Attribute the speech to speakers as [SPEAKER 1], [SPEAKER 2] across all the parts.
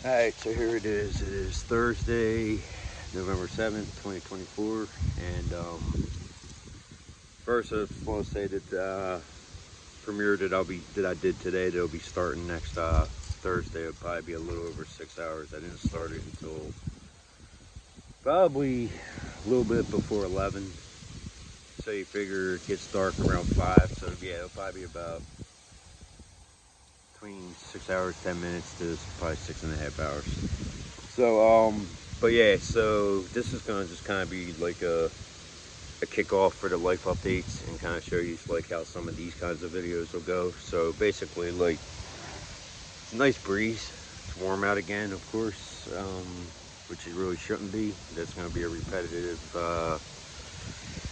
[SPEAKER 1] Alright, so here it is. It is Thursday, November 7th, 2024. And first I just want to say that premiere that I did today, that'll be starting next Thursday. It'll probably be a little over 6 hours. I didn't start it until probably a little bit before 11. So you figure it gets dark around 5. So yeah, it'll probably be about between 6 hours, 10 minutes to probably 6.5 hours. So, but yeah, so this is gonna just kind of be like a kickoff for the life updates and kind of show you like how some of these kinds of videos will go. So basically, like, it's a nice breeze. It's warm out again, of course, which it really shouldn't be. That's gonna be a repetitive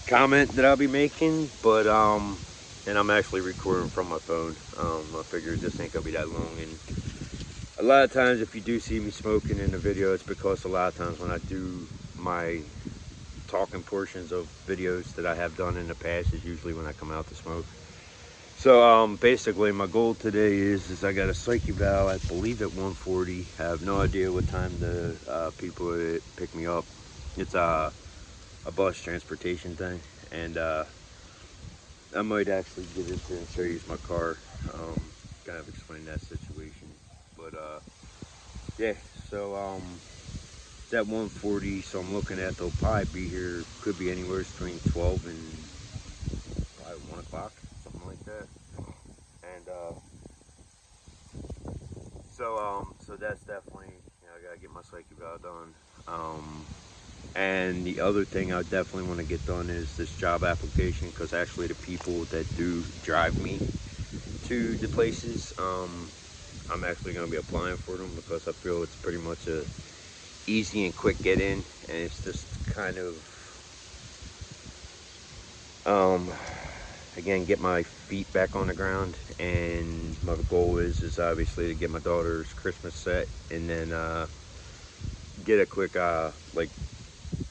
[SPEAKER 1] comment that I'll be making, but and I'm actually recording from my phone. I figured this ain't gonna be that long, and a lot of times if you do see me smoking in the video, it's because a lot of times when I do my talking portions of videos that I have done in the past is usually when I come out to smoke. So basically my goal today is I got a psych eval, I believe at 1:40. I have no idea what time the people that pick me up. It's a bus transportation thing, and I might actually get into and show you my car, kind of explain that situation. But yeah, so it's at 1:40, so I'm looking at they'll probably be here, could be anywhere between 12 and probably 1 o'clock, something like that. And so that's definitely, I gotta get my psych eval done. And the other thing I definitely want to get done is this job application, because actually the people that do drive me to the places, I'm actually going to be applying for them because I feel it's pretty much a easy and quick get in, and it's just kind of again, get my feet back on the ground. And my goal is obviously to get my daughter's Christmas set, and then get a quick like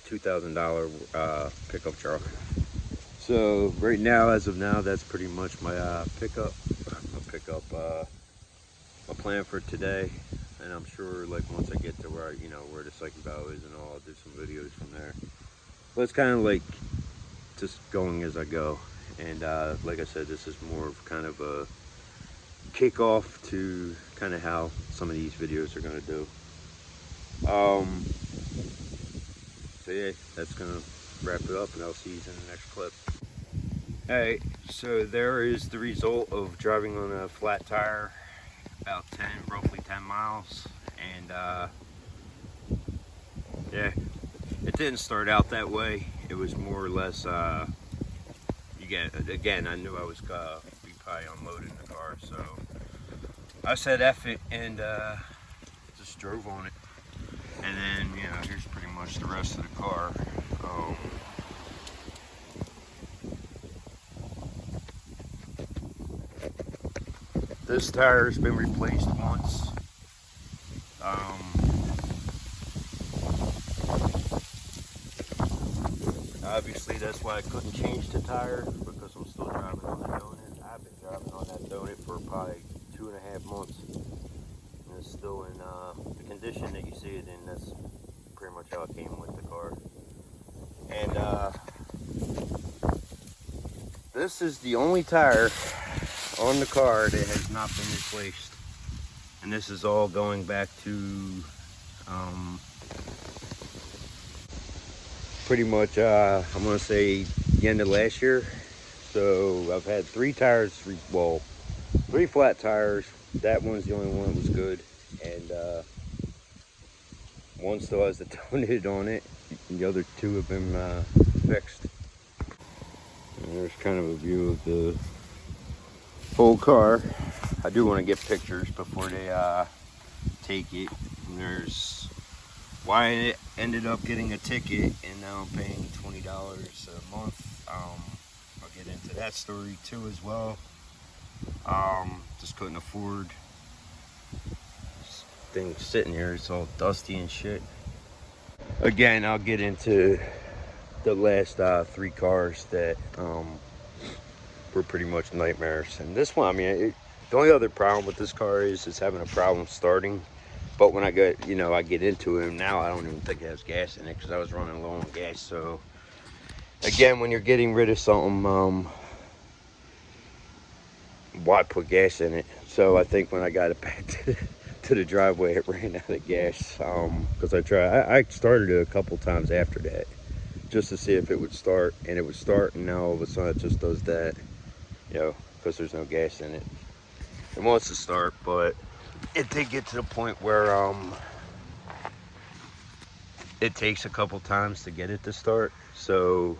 [SPEAKER 1] $2,000 pickup truck. So right now, as of now, that's pretty much my my plan for today. And I'm sure, like, once I get to where where the psych eval is and all, I'll do some videos from there. But it's kind of like just going as I go. And like I said, this is more of kind of a kickoff to kind of how some of these videos are going to do. So yeah, that's gonna wrap it up, and I'll see you in the next clip. Alright, so there is the result of driving on a flat tire, about roughly 10 miles. And yeah, it didn't start out that way. It was more or less, again, I knew I was be probably unloading the car, so I said F it and just drove on it. And then, here's pretty much the rest of the car. This tire has been replaced once. Obviously, that's why I couldn't change the tire, because I'm still driving on the donut. I've been driving on that donut for probably 2.5 months. And it's still in the condition that you see it in. That's pretty much how it came with the car. And this is the only tire on the car that has not been replaced. And this is all going back to pretty much I'm gonna say the end of last year. So I've had 3 tires, 3 flat tires. That one's the only one that was good, and one still has the donut on it, and the other 2 have been fixed. And there's kind of a view of the whole car. I do want to get pictures before they take it. And there's why I ended up getting a ticket, and now I'm paying $20 a month. I'll get into that story too as well. Just couldn't afford this thing sitting here. It's all dusty and shit. Again, I'll get into the last 3 cars that were pretty much nightmares. And this one, the only other problem with this car is it's having a problem starting. But when I get, I get into him now, I don't even think it has gas in it because I was running low on gas. So again, when you're getting rid of something, why put gas in it? So I think when I got it back to the driveway, it ran out of gas. Because I started it a couple times after that just to see if it would start, and it would start, and now all of a sudden it just does that, because there's no gas in it. It wants to start, but it did get to the point where it takes a couple times to get it to start. So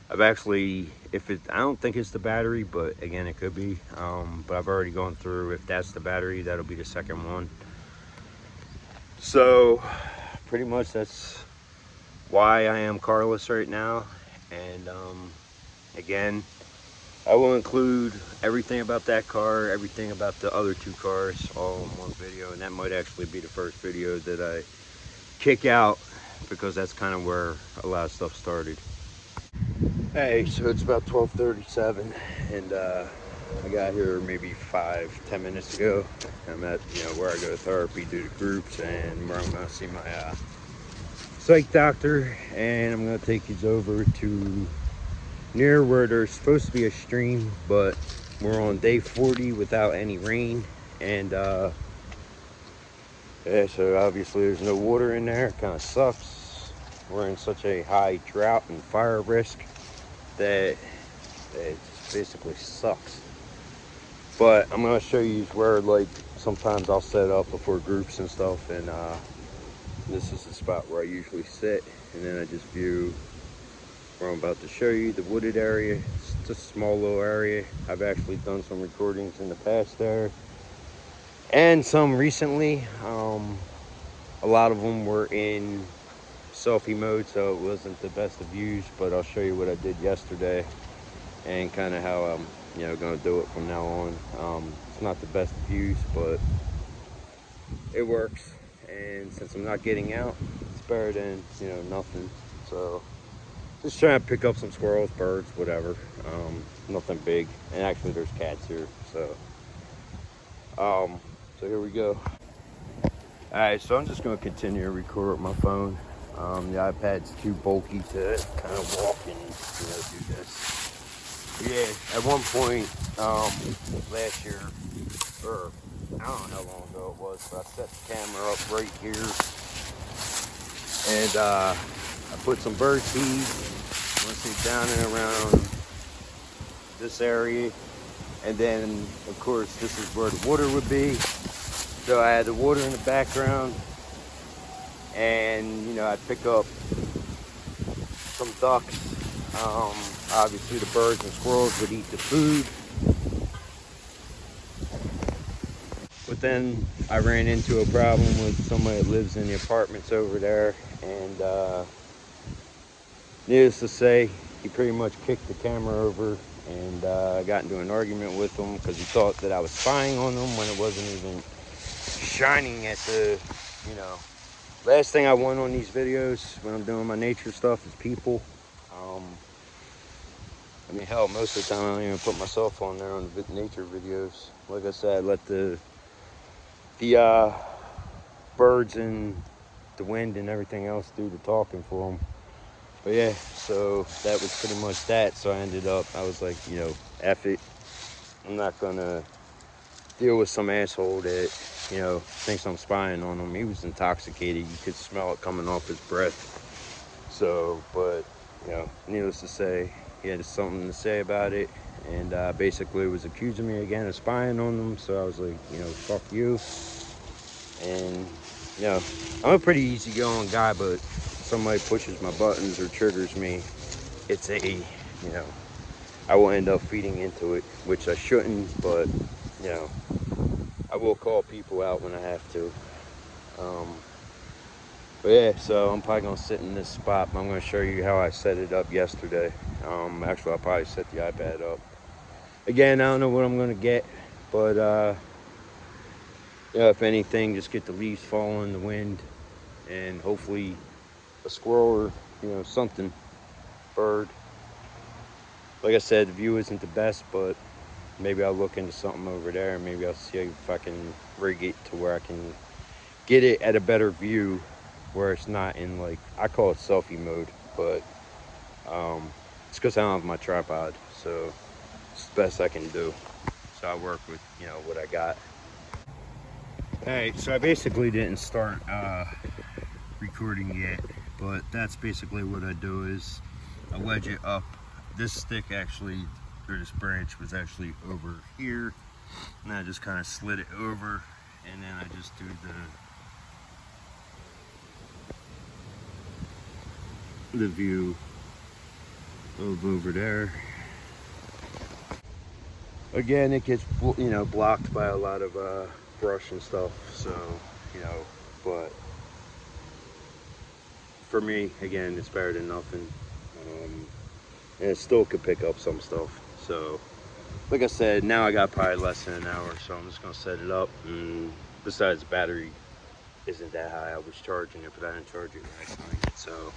[SPEAKER 1] I've actually, I don't think it's the battery, but again, it could be. But I've already gone through, if that's the battery, that'll be the second one. So pretty much that's why I am carless right now. And again, I will include everything about that car, everything about the other two cars, all in one video. And that might actually be the first video that I kick out, because that's kind of where a lot of stuff started. Hey, so it's about 12:37, and I got here maybe 5-10 minutes ago. I'm at where I go to therapy, do the groups, and where I'm going to see my psych doctor. And I'm going to take you over to near where there's supposed to be a stream, but we're on day 40 without any rain. And yeah, so obviously there's no water in there. It kind of sucks. We're in such a high drought and fire risk that it just basically sucks. But I'm going to show you where, like, sometimes I'll set up before groups and stuff, and this is the spot where I usually sit, and then I just view where I'm about to show you, the wooded area. It's just a small little area. I've actually done some recordings in the past there, and some recently. A lot of them were in selfie mode, so it wasn't the best of views, but I'll show you what I did yesterday and kind of how I'm going to do it from now on. It's not the best views, but it works, and since I'm not getting out, it's better than nothing. So just trying to pick up some squirrels, birds, whatever. Nothing big, and actually there's cats here, so so here we go. All right, so I'm just going to continue to record with my phone. The iPad's too bulky to kind of walk and do this. But yeah, at one point last year, or I don't know how long ago it was, but I set the camera up right here, and I put some bird seed, let's see, down and around this area, and then of course this is where the water would be. So I had the water in the background, and I'd pick up some ducks. Obviously the birds and squirrels would eat the food. But then I ran into a problem with somebody that lives in the apartments over there, and needless to say, he pretty much kicked the camera over, and I got into an argument with him because he thought that I was spying on him when it wasn't even shining at the, last thing I want on these videos when I'm doing my nature stuff is people. I mean, hell, most of the time I don't even put myself on there on the nature videos. Like I said, I let the birds and the wind and everything else do the talking for them. But yeah, so that was pretty much that. So I ended up, I was like, F it. I'm not gonna deal with some asshole that, thinks I'm spying on him. He was intoxicated. You could smell it coming off his breath. So, but, needless to say, he had something to say about it. And basically was accusing me again of spying on him. So I was like, fuck you. And, I'm a pretty easygoing guy, but if somebody pushes my buttons or triggers me, it's I will end up feeding into it, which I shouldn't, but, I will call people out when I have to. But yeah, so I'm probably going to sit in this spot. I'm going to show you how I set it up yesterday. Actually, I'll probably set the iPad up. Again, I don't know what I'm going to get, but if anything, just get the leaves falling, the wind, and hopefully a squirrel or, something, bird. Like I said, the view isn't the best, but maybe I'll look into something over there, and maybe I'll see if I can rig it to where I can get it at a better view where it's not in, like, I call it selfie mode, but it's because I don't have my tripod, so it's the best I can do. So I work with, you know, what I got. Hey, so I basically didn't start recording yet, but that's basically what I do is I wedge it up. This stick actually, or this branch was actually over here, and I just kind of slid it over, and then I just do the view of over there. Again, it gets, you know, blocked by a lot of brush and stuff, so, you know, but for me, again, it's better than nothing. And it still could pick up some stuff. So, like I said, now I got probably less than an hour, so I'm just gonna set it up. And besides, the battery isn't that high. I was charging it, but I didn't charge it last night. So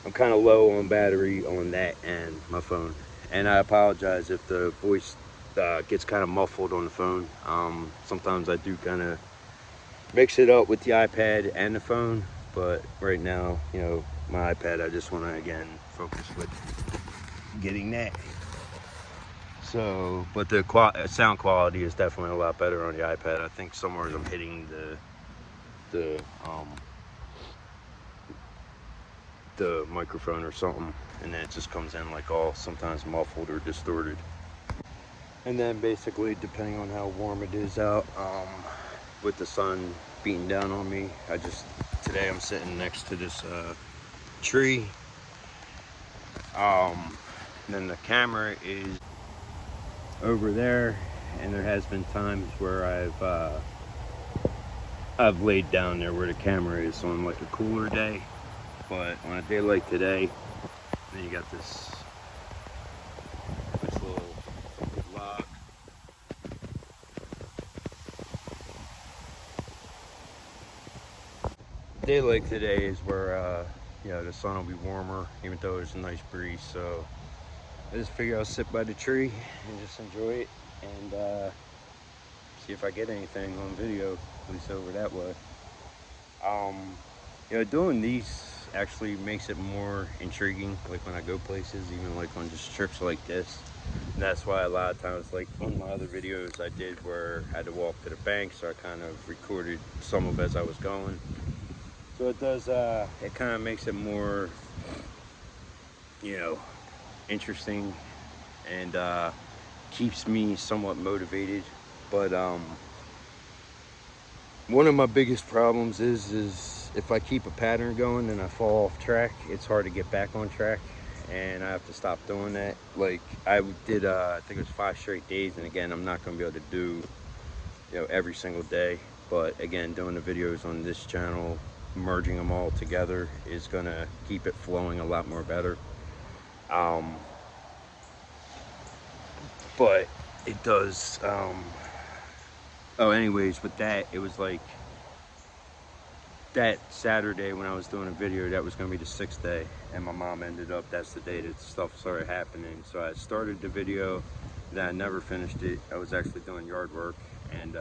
[SPEAKER 1] I'm kind of low on battery on that and my phone. And I apologize if the voice gets kind of muffled on the phone. Sometimes I do kind of mix it up with the iPad and the phone, but right now, you know, my iPad, I just want to again focus with getting that. So, but the sound quality is definitely a lot better on the iPad. I think somewhere I'm hitting the microphone or something, and then it just comes in like all sometimes muffled or distorted. And then basically, depending on how warm it is out, with the sun beating down on me, today I'm sitting next to this tree. And then the camera is over there, and there has been times where I've laid down there where the camera is on like a cooler day, but on a day like today, then you got this little log. A day like today is where you know, the sun will be warmer, even though there's a nice breeze. So I just figure I'll sit by the tree and just enjoy it, and see if I get anything on video, at least over that way. You know, doing these actually makes it more intriguing, like when I go places, even like on just trips like this. And that's why a lot of times, like on my other videos I did where I had to walk to the bank, so I kind of recorded some of as I was going. So it does, it kind of makes it more, you know, interesting, and keeps me somewhat motivated. But one of my biggest problems is if I keep a pattern going and I fall off track, it's hard to get back on track, and I have to stop doing that. Like I did, I think it was 5 straight days, and again, I'm not going to be able to do, you know, every single day. But again, doing the videos on this channel, merging them all together is going to keep it flowing a lot more better. But it does. Oh, anyways, with that, it was like that Saturday when I was doing a video, that was going to be the 6th day, and my mom ended up, that's the day that stuff started happening. So I started the video, then I never finished it. I was actually doing yard work, and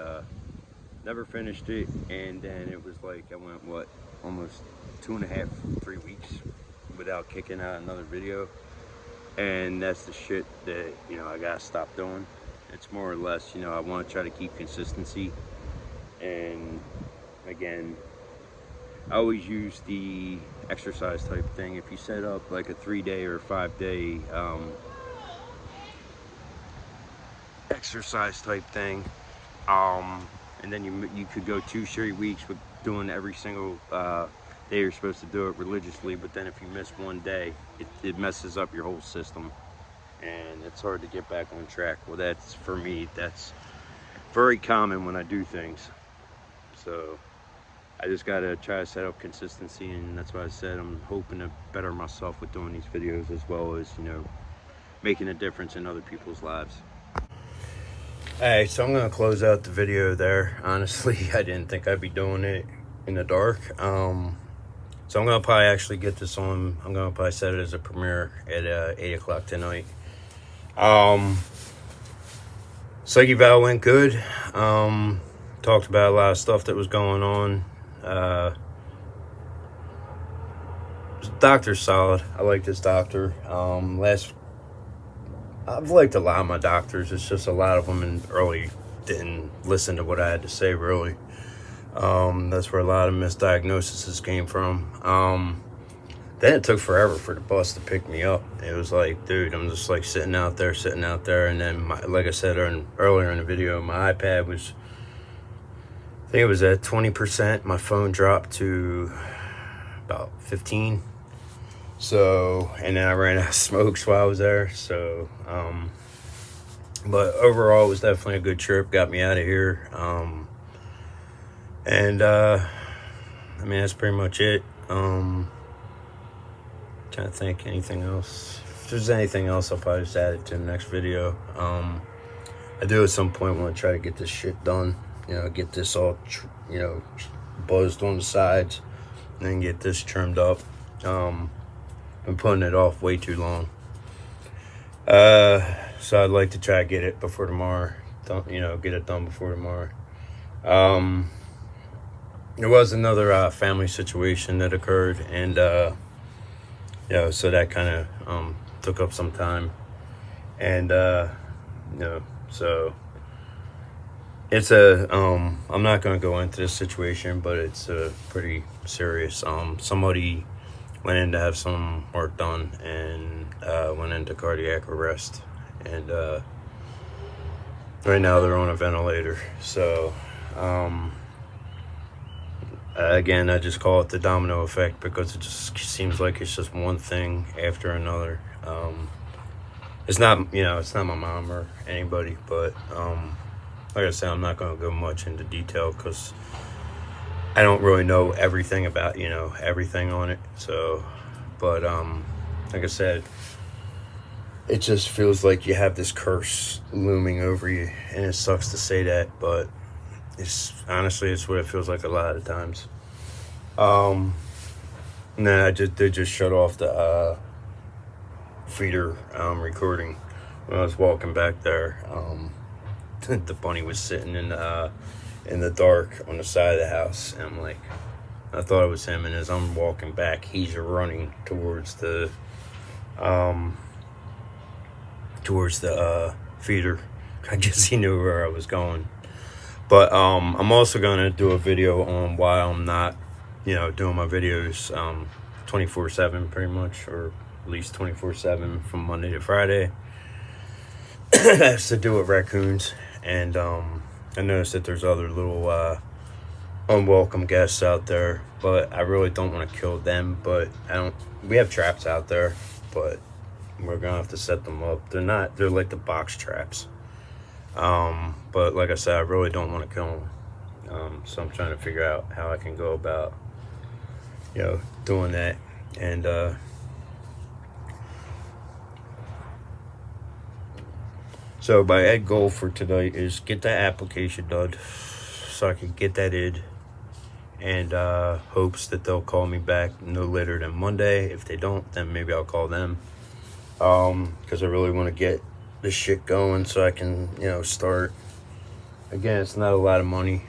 [SPEAKER 1] never finished it. And then it was like I went, what, almost 2.5, 3 weeks without kicking out another video. And that's the shit that, you know, I gotta stop doing. It's more or less, you know, I want to try to keep consistency. And again, I always use the exercise type thing. If you set up like a 3-day or 5-day exercise type thing, and then you could go 2 straight weeks with doing every single day you're supposed to do it religiously. But then if you miss one day, it messes up your whole system, and it's hard to get back on track. Well, that's, for me, that's very common when I do things. So I just gotta try to set up consistency, and that's why I said I'm hoping to better myself with doing these videos, as well as, you know, making a difference in other people's lives. Alright, so I'm gonna close out the video there. Honestly, I didn't think I'd be doing it in the dark. So I'm gonna probably actually get this on. I'm gonna probably set it as a premiere at 8 o'clock tonight. Psyche Val went good. Talked about a lot of stuff that was going on. Doctor's solid. I like this doctor. I've liked a lot of my doctors. It's just a lot of them really didn't listen to what I had to say, really. That's where a lot of misdiagnoses came from. Then it took forever for the bus to pick me up. It was like, dude, I'm just like sitting out there. And then, like I said earlier in the video, my iPad was, I think it was at 20%. My phone dropped to about 15. So, and then I ran out of smokes while I was there. So, but overall, it was definitely a good trip. Got me out of here. I mean, that's pretty much it. Trying to think anything else. If there's anything else, I'll probably just add it to the next video. I do at some point want to try to get this shit done. You know, get this all, buzzed on the sides, and then get this trimmed up. Been putting it off way too long. So I'd like to try to get it before tomorrow. Get it done before tomorrow. There was another family situation that occurred, and so that kind of took up some time, and so it's I'm not going to go into this situation, but it's pretty serious. Somebody went in to have some work done and went into cardiac arrest, and right now they're on a ventilator. So again, I just call it the domino effect, because it just seems like it's just one thing after another. It's not my mom or anybody, but like I said, I'm not going to go much into detail because I don't really know everything about, everything on it. So, but like I said, it just feels like you have this curse looming over you, and it sucks to say that, but it's what it feels like a lot of times. I did just shut off the feeder recording when I was walking back there. The bunny was sitting in the dark on the side of the house, and I'm like, I thought it was him, and as I'm walking back, he's running towards the feeder. I guess he knew where I was going. But I'm also gonna do a video on why I'm not, doing my videos 24/7 pretty much, or at least 24/7 from Monday to Friday. It has to do with raccoons, and I noticed that there's other little unwelcome guests out there, but I really don't want to kill them. But we have traps out there, but we're gonna have to set them up. They're like the box traps. But like I said, I really don't want to kill them. So I'm trying to figure out how I can go about, doing that. And, so my end goal for tonight is get that application done so I can get that in, and, hopes that they'll call me back no later than Monday. If they don't, then maybe I'll call them. 'Cause I really want to get this shit going so I can, start. Again, it's not a lot of money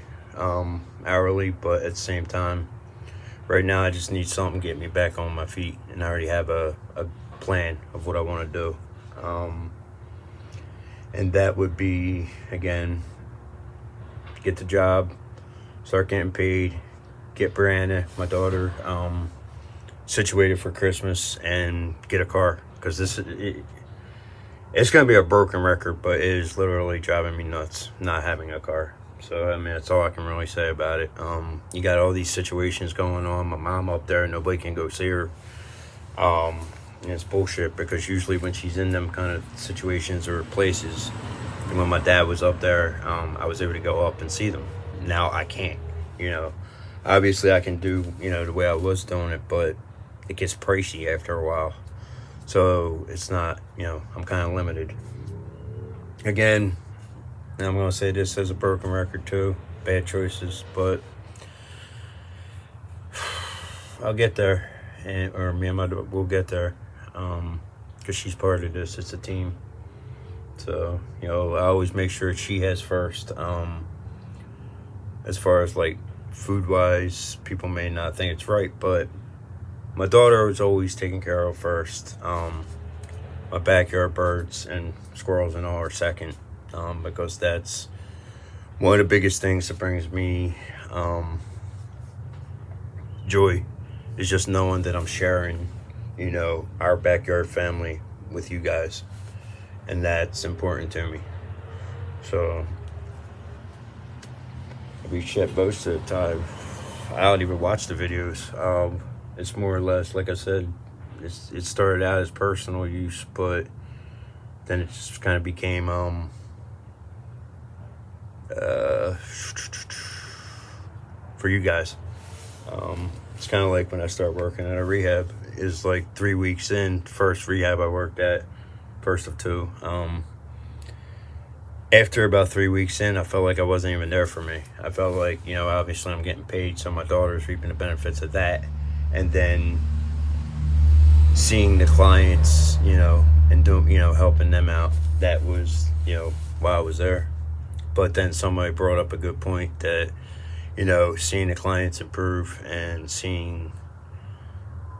[SPEAKER 1] hourly, but at the same time, right now I just need something to get me back on my feet, and I already have a plan of what I want to do. And that would be, again, get the job, start getting paid, get Brianna, my daughter, situated for Christmas, and get a car, because it's going to be a broken record, but it is literally driving me nuts not having a car. So, I mean, that's all I can really say about it. You got all these situations going on. My mom up there, nobody can go see her. And it's bullshit, because usually when she's in them kind of situations or places, and when my dad was up there, I was able to go up and see them. Now I can't, Obviously, I can do, the way I was doing it, but it gets pricey after a while. So it's not, I'm kind of limited. Again, I'm going to say this as a broken record too. Bad choices, but I'll get there. Or me and my daughter will get there. Because she's part of this. It's a team. So, I always make sure she has first. As far as like food wise, people may not think it's right, but my daughter was always taken care of first. My backyard birds and squirrels and all are second, because that's one of the biggest things that brings me joy, is just knowing that I'm sharing, you know, our backyard family with you guys, and that's important to me. So I mean, shit, most of the time I don't even watch the videos. It's more or less, like I said, it started out as personal use, but then it just kind of became for you guys. It's kind of like when I start working at a rehab. Is like 3 weeks in, first rehab I worked at, first of two. After about 3 weeks in, I felt like I wasn't even there for me. I felt like, you know, obviously I'm getting paid, so my daughter's reaping the benefits of that. And then seeing the clients, you know, and doing, you know, helping them out, that was, you know, while I was there. But then somebody brought up a good point that, you know, seeing the clients improve and seeing,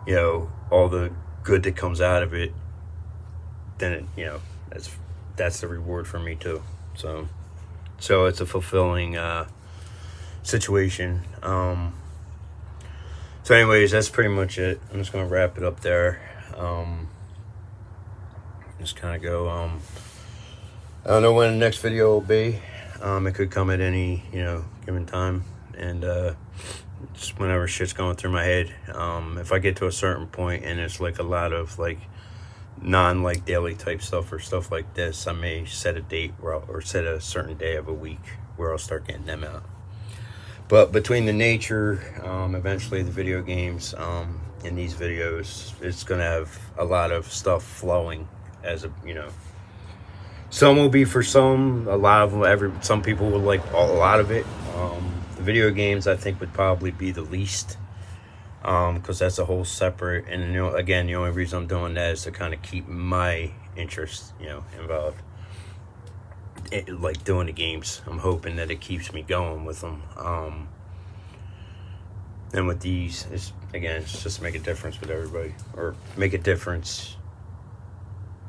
[SPEAKER 1] you know, all the good that comes out of it, then it, you know, that's the reward for me too. So it's a fulfilling situation. So anyways, that's pretty much it. I'm just gonna wrap it up there. Just kind of go. I don't know when the next video will be. It could come at any, you know, given time, and just whenever shit's going through my head. If I get to a certain point and it's like a lot of like like daily type stuff or stuff like this, I may set a date or set a certain day of a week where I'll start getting them out. But between the nature, eventually the video games, and these videos, it's gonna have a lot of stuff flowing as a, you know, some will be for some, a lot of them, some people will like a lot of it. The video games I think would probably be the least, because that's a whole separate, and you know, again, the only reason I'm doing that is to kind of keep my interest, you know, involved. Like doing the games, I'm hoping that it keeps me going with them. And with these, it's just to make a difference with everybody, or make a difference.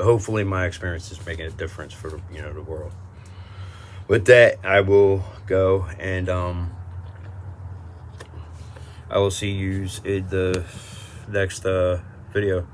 [SPEAKER 1] Hopefully my experience is making a difference for, you know, the world. With that, I will go, and I will see you in the next video.